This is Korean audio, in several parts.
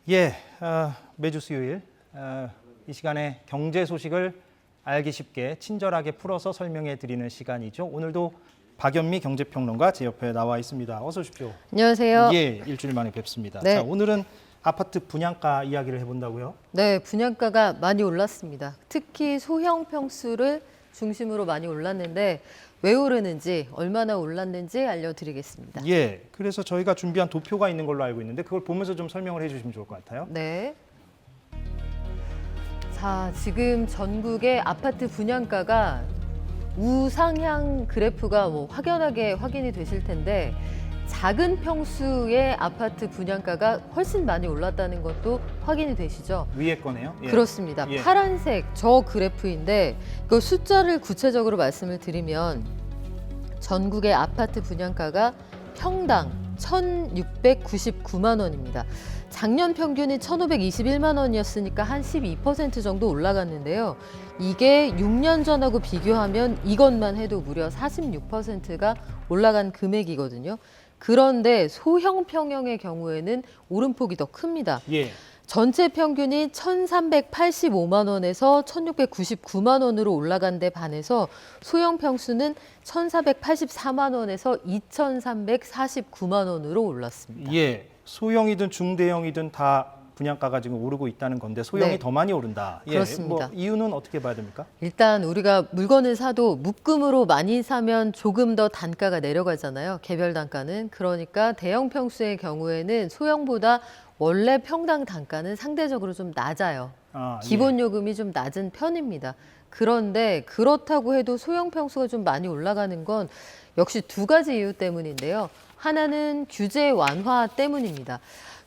예, 매주 수요일 이 시간에 경제 소식을 알기 쉽게 친절하게 풀어서 설명해 드리는 시간이죠. 오늘도 박연미 경제평론가 제 옆에 나와 있습니다. 어서 오십시오. 안녕하세요. 예, 일주일 만에 뵙습니다. 네. 자, 오늘은 아파트 분양가 이야기를 해본다고요? 네, 분양가가 많이 올랐습니다. 특히 소형 평수를 중심으로 많이 올랐는데 왜 오르는지, 얼마나 올랐는지 알려드리겠습니다. 예, 그래서 저희가 준비한 도표가 있는 걸로 알고 있는데 그걸 보면서 좀 설명을 해주시면 좋을 것 같아요. 네. 자, 지금 전국의 아파트 분양가가 우상향 그래프가 확연하게 확인이 되실 텐데 작은 평수의 아파트 분양가가 훨씬 많이 올랐다는 것도 확인이 되시죠? 위에 거네요. 예. 그렇습니다. 예. 파란색 저 그래프인데 그 숫자를 구체적으로 말씀을 드리면 전국의 아파트 분양가가 평당 1,699만 원입니다. 작년 평균이 1,521만 원이었으니까 한 12% 정도 올라갔는데요. 이게 6년 전하고 비교하면 이것만 해도 무려 46%가 올라간 금액이거든요. 그런데 소형 평형의 경우에는 오름폭이 더 큽니다. 예. 전체 평균이 1,385만 원에서 1,699만 원으로 올라간 데 반해서 소형 평수는 1,484만 원에서 2,349만 원으로 올랐습니다. 예, 소형이든 중대형이든 다 분양가가 지금 오르고 있다는 건데 소형이 네. 더 많이 오른다. 예, 그렇습니다. 뭐 이유는 어떻게 봐야 됩니까? 일단 우리가 물건을 사도 묶음으로 많이 사면 조금 더 단가가 내려가잖아요. 개별 단가는. 그러니까 대형 평수의 경우에는 소형보다 원래 평당 단가는 상대적으로 좀 낮아요. 기본 요금이 좀 낮은 편입니다. 그런데 그렇다고 해도 소형 평수가 좀 많이 올라가는 건 역시 두 가지 이유 때문인데요. 하나는 규제 완화 때문입니다.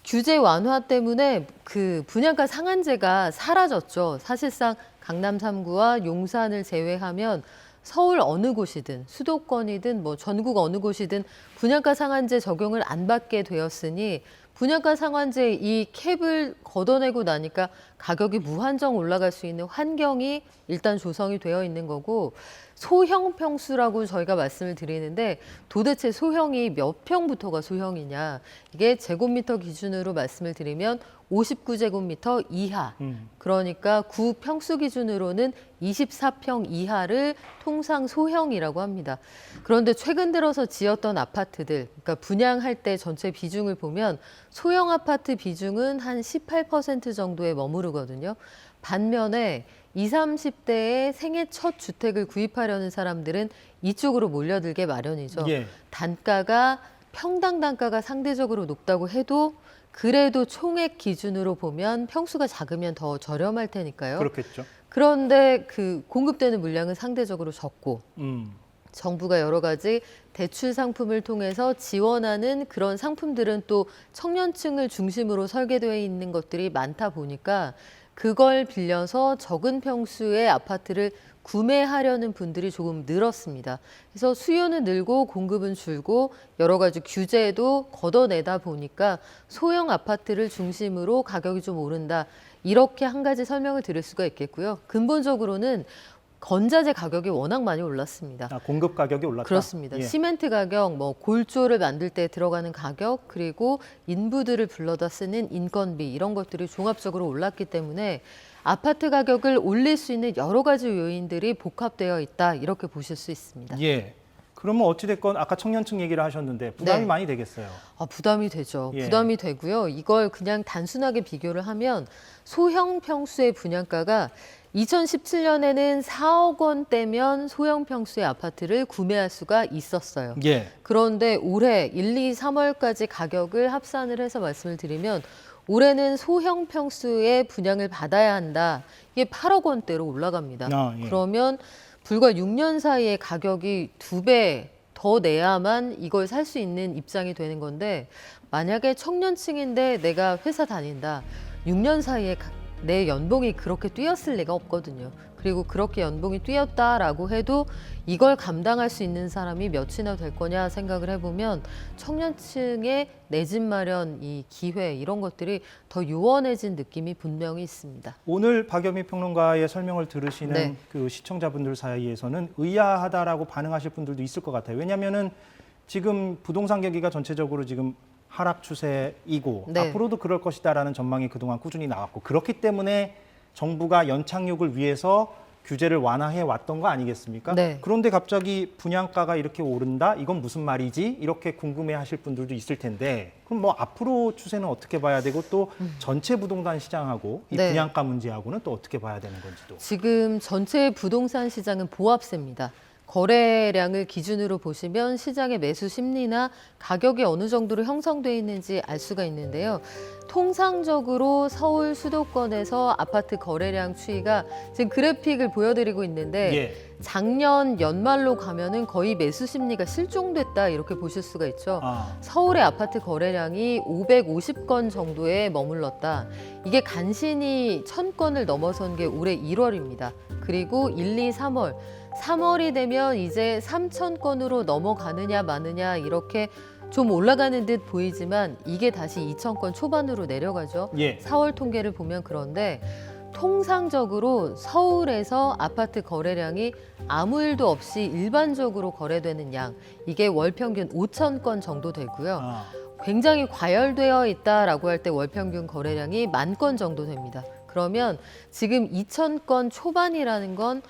규제 완화 때문에 그 분양가 상한제가 사라졌죠. 사실상 강남 3구와 용산을 제외하면 서울 어느 곳이든 수도권이든 전국 어느 곳이든 분양가 상한제 적용을 안 받게 되었으니 분양가 상한제 이 캡을 걷어내고 나니까 가격이 무한정 올라갈 수 있는 환경이 일단 조성이 되어 있는 거고 소형 평수라고 저희가 말씀을 드리는데 도대체 소형이 몇 평부터가 소형이냐. 이게 제곱미터 기준으로 말씀을 드리면 59제곱미터 이하. 그러니까 구 평수 기준으로는 24평 이하를 통상 소형이라고 합니다. 그런데 최근 들어서 지었던 아파트들, 그러니까 분양할 때 전체 비중을 보면 소형 아파트 비중은 한 18% 정도에 머무르거든요. 반면에 20, 30대의 생애 첫 주택을 구입하려는 사람들은 이쪽으로 몰려들게 마련이죠. 예. 단가가 평당 단가가 상대적으로 높다고 해도 그래도 총액 기준으로 보면 평수가 작으면 더 저렴할 테니까요. 그렇겠죠. 그런데 그 공급되는 물량은 상대적으로 적고 정부가 여러 가지 대출 상품을 통해서 지원하는 그런 상품들은 또 청년층을 중심으로 설계되어 있는 것들이 많다 보니까 그걸 빌려서 적은 평수의 아파트를 구매하려는 분들이 조금 늘었습니다. 그래서 수요는 늘고 공급은 줄고 여러 가지 규제도 걷어내다 보니까 소형 아파트를 중심으로 가격이 좀 오른다. 이렇게 한 가지 설명을 드릴 수가 있겠고요. 근본적으로는 건자재 가격이 워낙 많이 올랐습니다. 공급 가격이 올랐다. 그렇습니다. 예. 시멘트 가격, 골조를 만들 때 들어가는 가격, 그리고 인부들을 불러다 쓰는 인건비 이런 것들이 종합적으로 올랐기 때문에 아파트 가격을 올릴 수 있는 여러 가지 요인들이 복합되어 있다 이렇게 보실 수 있습니다. 예. 그러면 어찌됐건 아까 청년층 얘기를 하셨는데 부담이 네. 많이 되겠어요. 부담이 되죠. 예. 부담이 되고요. 이걸 그냥 단순하게 비교를 하면 소형 평수의 분양가가 2017년에는 4억 원대면 소형 평수의 아파트를 구매할 수가 있었어요. 예. 그런데 올해 1, 2, 3월까지 가격을 합산을 해서 말씀을 드리면 올해는 소형 평수의 분양을 받아야 한다. 이게 8억 원대로 올라갑니다. 예. 그러면 불과 6년 사이에 가격이 2배 더 내야만 이걸 살 수 있는 입장이 되는 건데 만약에 청년층인데 내가 회사 다닌다. 6년 사이에 내 연봉이 그렇게 뛰었을 리가 없거든요. 그리고 그렇게 연봉이 뛰었다라고 해도 이걸 감당할 수 있는 사람이 몇이나 될 거냐 생각을 해보면 청년층의 내 집 마련 이 기회 이런 것들이 더 요원해진 느낌이 분명히 있습니다. 오늘 박연미 평론가의 설명을 들으시는 네. 그 시청자분들 사이에서는 의아하다라고 반응하실 분들도 있을 것 같아요. 왜냐하면은 지금 부동산 경기가 전체적으로 지금 하락 추세이고 네. 앞으로도 그럴 것이다라는 전망이 그동안 꾸준히 나왔고 그렇기 때문에 정부가 연착륙을 위해서 규제를 완화해 왔던 거 아니겠습니까? 네. 그런데 갑자기 분양가가 이렇게 오른다? 이건 무슨 말이지? 이렇게 궁금해하실 분들도 있을 텐데 그럼 뭐 앞으로 추세는 어떻게 봐야 되고 또 전체 부동산 시장하고 이 네. 분양가 문제하고는 또 어떻게 봐야 되는 건지도. 지금 전체 부동산 시장은 보합세입니다. 거래량을 기준으로 보시면 시장의 매수 심리나 가격이 어느 정도로 형성돼 있는지 알 수가 있는데요. 통상적으로 서울 수도권에서 아파트 거래량 추이가 지금 그래픽을 보여드리고 있는데 예. 작년 연말로 가면은 거의 매수 심리가 실종됐다 이렇게 보실 수가 있죠. 아, 서울의 아파트 거래량이 550건 정도에 머물렀다. 이게 간신히 1000건을 넘어선 게 올해 1월입니다. 그리고 1, 2, 3월. 3월이 되면 이제 3000건으로 넘어가느냐 마느냐 이렇게 좀 올라가는 듯 보이지만 이게 다시 2000건 초반으로 내려가죠. 예. 4월 통계를 보면 그런데 통상적으로 서울에서 아파트 거래량이 아무 일도 없이 일반적으로 거래되는 양 이게 월 평균 5,000건 정도 되고요. 아, 굉장히 과열되어 있다라고 할 때 월 평균 거래량이 10,000건 정도 됩니다. 그러면 지금 2,000건 초반이라는 건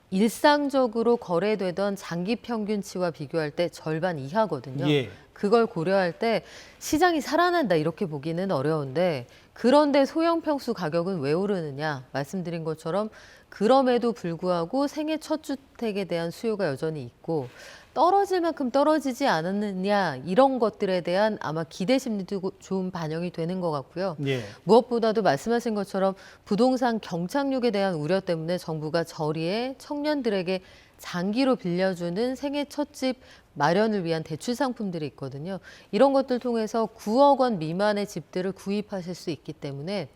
일상적으로 거래되던 장기 평균치와 비교할 때 절반 이하거든요. 예. 그걸 고려할 때 시장이 살아난다 이렇게 보기는 어려운데 그런데 소형 평수 가격은 왜 오르느냐 말씀드린 것처럼 그럼에도 불구하고 생애 첫 주택에 대한 수요가 여전히 있고 떨어질 만큼 떨어지지 않았느냐 이런 것들에 대한 아마 기대 심리도 좀 반영이 되는 것 같고요. 예. 무엇보다도 말씀하신 것처럼 부동산 경착륙에 대한 우려 때문에 정부가 저리에 청년들에게 장기로 빌려주는 생애 첫 집 마련을 위한 대출 상품들이 있거든요. 이런 것들 통해서 9억 원 미만의 집들을 구입하실 수 있기 때문에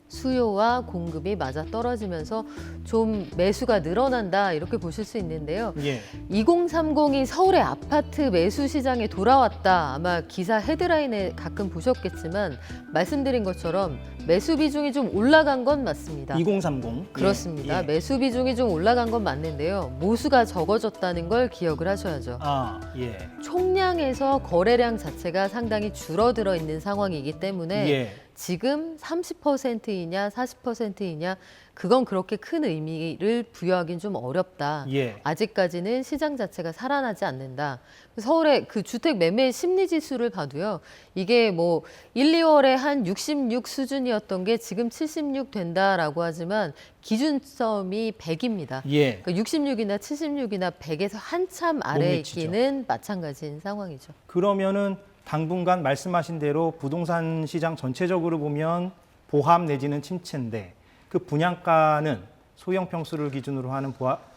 수요와 공급이 맞아 떨어지면서 좀 매수가 늘어난다 이렇게 보실 수 있는데요. 예. 2030이 서울의 아파트 매수 시장에 돌아왔다. 아마 기사 헤드라인에 가끔 보셨겠지만 말씀드린 것처럼 매수 비중이 좀 올라간 건 맞습니다. 2030. 그렇습니다. 예. 매수 비중이 좀 올라간 건 맞는데요. 모수가 적어졌다는 걸 기억을 하셔야죠. 아, 예. 총량에서 거래량 자체가 상당히 줄어들어 있는 상황이기 때문에 예. 지금 30%이냐 40%이냐 그건 그렇게 큰 의미를 부여하긴 좀 어렵다. 예. 아직까지는 시장 자체가 살아나지 않는다. 서울의 그 주택 매매 심리 지수를 봐도요. 이게 뭐 1, 2월에 한 66 수준이었던 게 지금 76 된다라고 하지만 기준점이 100입니다. 예. 그러니까 66이나 76이나 100에서 한참 아래에 미치죠. 있기는 마찬가지인 상황이죠. 그러면은 당분간 말씀하신 대로 부동산 시장 전체적으로 보면 보합 내지는 침체인데 그 분양가는 소형 평수를 기준으로 하는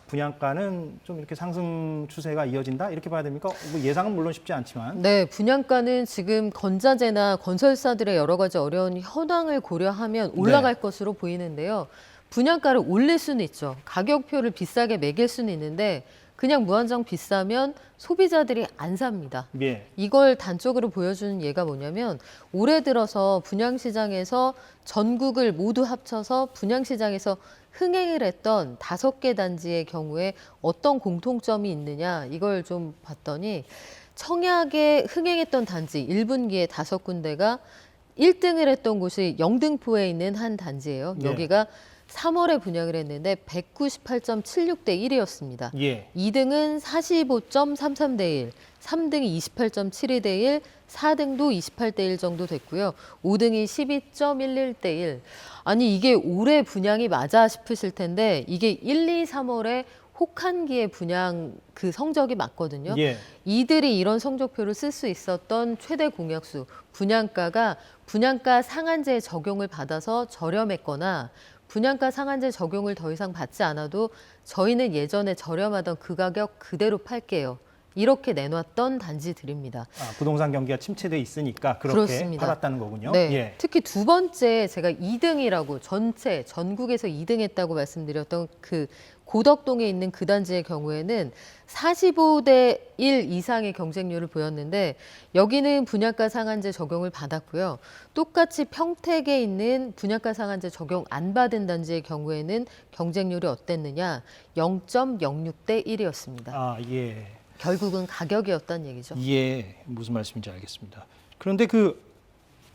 분양가는 좀 이렇게 상승 추세가 이어진다 이렇게 봐야 됩니까? 뭐 예상은 물론 쉽지 않지만. 네, 분양가는 지금 건자재나 건설사들의 여러 가지 어려운 현황을 고려하면 올라갈 것으로 보이는데요. 분양가를 올릴 수는 있죠. 가격표를 비싸게 매길 수는 있는데 그냥 무한정 비싸면 소비자들이 안 삽니다. 예. 이걸 단적으로 보여주는 예가 뭐냐면 올해 들어서 분양시장에서 전국을 모두 합쳐서 분양시장에서 흥행을 했던 5개 단지의 경우에 어떤 공통점이 있느냐 이걸 좀 봤더니 청약에 흥행했던 단지 1분기에 5군데가 1등을 했던 곳이 영등포에 있는 한 단지예요. 네. 여기가 3월에 분양을 했는데 198.76대 1이었습니다. 예. 2등은 45.33대 1, 3등이 28.72대 1, 4등도 28대 1 정도 됐고요. 5등이 12.11대 1. 아니 이게 올해 분양이 맞아 싶으실 텐데 이게 1, 2, 3월에 혹한기의 분양 그 성적이 맞거든요. 예. 이들이 이런 성적표를 쓸 수 있었던 최대 공약수, 분양가가 분양가 상한제 적용을 받아서 저렴했거나 분양가 상한제 적용을 더 이상 받지 않아도 저희는 예전에 저렴하던 그 가격 그대로 팔게요. 이렇게 내놨던 단지들입니다. 아, 부동산 경기가 침체돼 있으니까 그렇게 그렇습니다. 팔았다는 거군요. 네. 예. 특히 두 번째 제가 2등이라고 전국에서 2등했다고 말씀드렸던 그 고덕동에 있는 그 단지의 경우에는 45대 1 이상의 경쟁률을 보였는데 여기는 분양가 상한제 적용을 받았고요. 똑같이 평택에 있는 분양가 상한제 적용 안 받은 단지의 경우에는 경쟁률이 어땠느냐? 0.06대 1이었습니다. 아, 예. 결국은 가격이었다는 얘기죠. 예. 무슨 말씀인지 알겠습니다. 그런데 그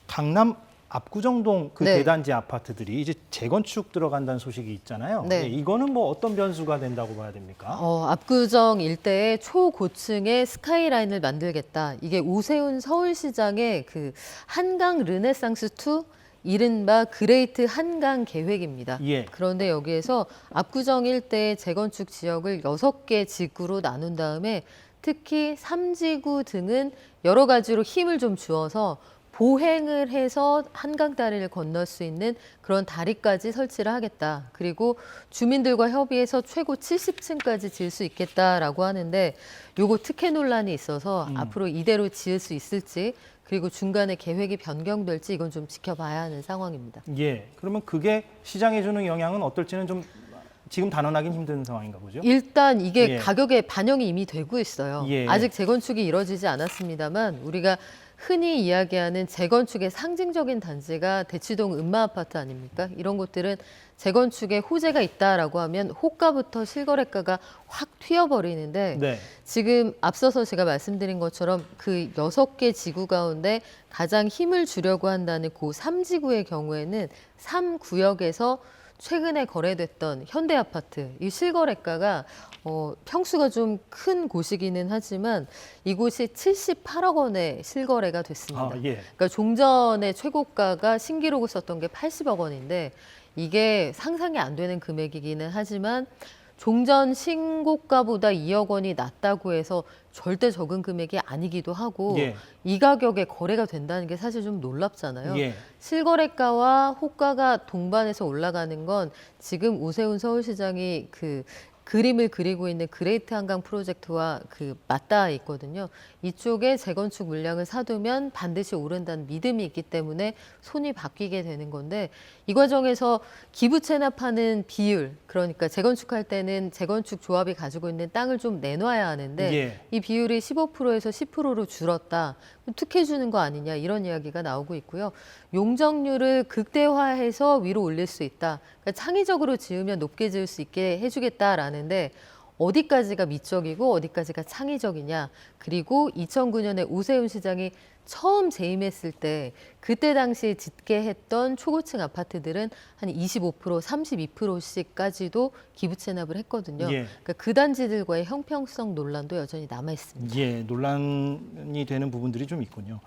강남 압구정동 그 네. 대단지 아파트들이 이제 재건축 들어간다는 소식이 있잖아요. 네. 네, 이거는 뭐 어떤 변수가 된다고 봐야 됩니까? 압구정 일대에 초고층의 스카이라인을 만들겠다. 이게 오세훈 서울시장의 그 한강 르네상스 2 이른바 그레이트 한강 계획입니다. 예. 그런데 여기에서 압구정 일대의 재건축 지역을 6개 지구로 나눈 다음에 특히 3지구 등은 여러 가지로 힘을 좀 주어서 보행을 해서 한강 다리를 건널 수 있는 그런 다리까지 설치를 하겠다. 그리고 주민들과 협의해서 최고 70층까지 지을 수 있겠다라고 하는데 요거 특혜 논란이 있어서 앞으로 이대로 지을 수 있을지 그리고 중간에 계획이 변경될지 이건 좀 지켜봐야 하는 상황입니다. 예. 그러면 그게 시장에 주는 영향은 어떨지는 좀 지금 단언하기는 힘든 상황인가 보죠. 일단 이게 예. 가격에 반영이 이미 되고 있어요. 예. 아직 재건축이 이뤄지지 않았습니다만 우리가 흔히 이야기하는 재건축의 상징적인 단지가 대치동 음마아파트 아닙니까? 이런 곳들은 재건축에 호재가 있다라고 하면 호가부터 실거래가가 확 튀어버리는데 네. 지금 앞서서 제가 말씀드린 것처럼 그 6개 지구 가운데 가장 힘을 주려고 한다는 그 3지구의 경우에는 3구역에서 최근에 거래됐던 현대아파트 이 실거래가가 평수가 좀 큰 곳이기는 하지만 이곳이 78억 원에 실거래가 됐습니다. 아, 예. 그러니까 종전의 최고가가 신기록을 썼던 게 80억 원인데 이게 상상이 안 되는 금액이기는 하지만 종전 신고가보다 2억 원이 낮다고 해서 절대 적은 금액이 아니기도 하고 예. 이 가격에 거래가 된다는 게 사실 좀 놀랍잖아요. 예. 실거래가와 호가가 동반해서 올라가는 건 지금 오세훈 서울시장이 그 그림을 그리고 있는 그레이트 한강 프로젝트와 그 맞닿아 있거든요. 이쪽에 재건축 물량을 사두면 반드시 오른다는 믿음이 있기 때문에 손이 바뀌게 되는 건데 이 과정에서 기부 체납하는 비율, 그러니까 재건축할 때는 재건축 조합이 가지고 있는 땅을 좀 내놔야 하는데 예. 이 비율이 15%에서 10%로 줄었다. 특혜 주는 거 아니냐 이런 이야기가 나오고 있고요. 용적률을 극대화해서 위로 올릴 수 있다. 그러니까 창의적으로 지으면 높게 지을 수 있게 해주겠다라는데 어디까지가 미적이고 어디까지가 창의적이냐. 그리고 2009년에 오세훈 시장이 처음 재임했을 때 그때 당시에 짓게 했던 초고층 아파트들은 한 25%, 32%씩까지도 기부 체납을 했거든요. 예. 그러니까 그 단지들과의 형평성 논란도 여전히 남아 있습니다. 예, 논란이 되는 부분들이 좀 있군요.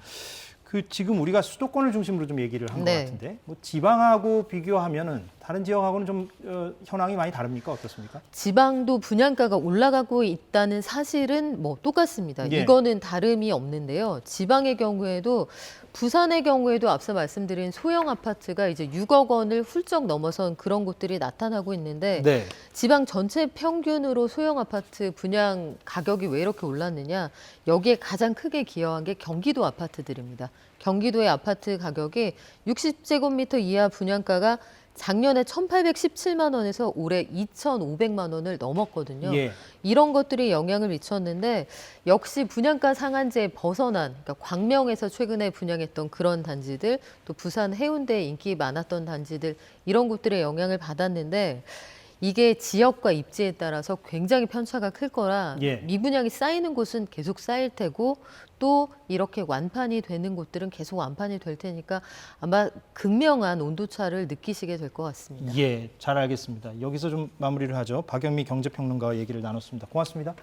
그 지금 우리가 수도권을 중심으로 좀 얘기를 한 것 네. 같은데 뭐 지방하고 비교하면은 다른 지역하고는 좀 현황이 많이 다릅니까? 어떻습니까? 지방도 분양가가 올라가고 있다는 사실은 뭐 똑같습니다. 예. 이거는 다름이 없는데요. 지방의 경우에도 부산의 경우에도 앞서 말씀드린 소형 아파트가 이제 6억 원을 훌쩍 넘어선 그런 곳들이 나타나고 있는데 네. 지방 전체 평균으로 소형 아파트 분양 가격이 왜 이렇게 올랐느냐? 여기에 가장 크게 기여한 게 경기도 아파트들입니다. 경기도의 아파트 가격이 60제곱미터 이하 분양가가 작년에 1,817만 원에서 올해 2,500만 원을 넘었거든요. 예. 이런 것들이 영향을 미쳤는데 역시 분양가 상한제에 벗어난 그러니까 광명에서 최근에 분양했던 그런 단지들 또 부산 해운대에 인기 많았던 단지들 이런 곳들의 영향을 받았는데 이게 지역과 입지에 따라서 굉장히 편차가 클 거라 예. 미분양이 쌓이는 곳은 계속 쌓일 테고 또 이렇게 완판이 되는 곳들은 계속 완판이 될 테니까 아마 극명한 온도차를 느끼시게 될 것 같습니다. 예, 잘 알겠습니다. 여기서 좀 마무리를 하죠. 박연미 경제평론가와 얘기를 나눴습니다. 고맙습니다.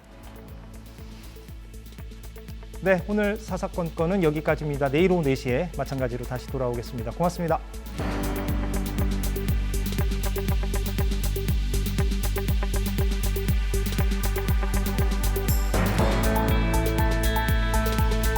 네, 오늘 사사건건은 여기까지입니다. 내일 오후 4시에 마찬가지로 다시 돌아오겠습니다. 고맙습니다.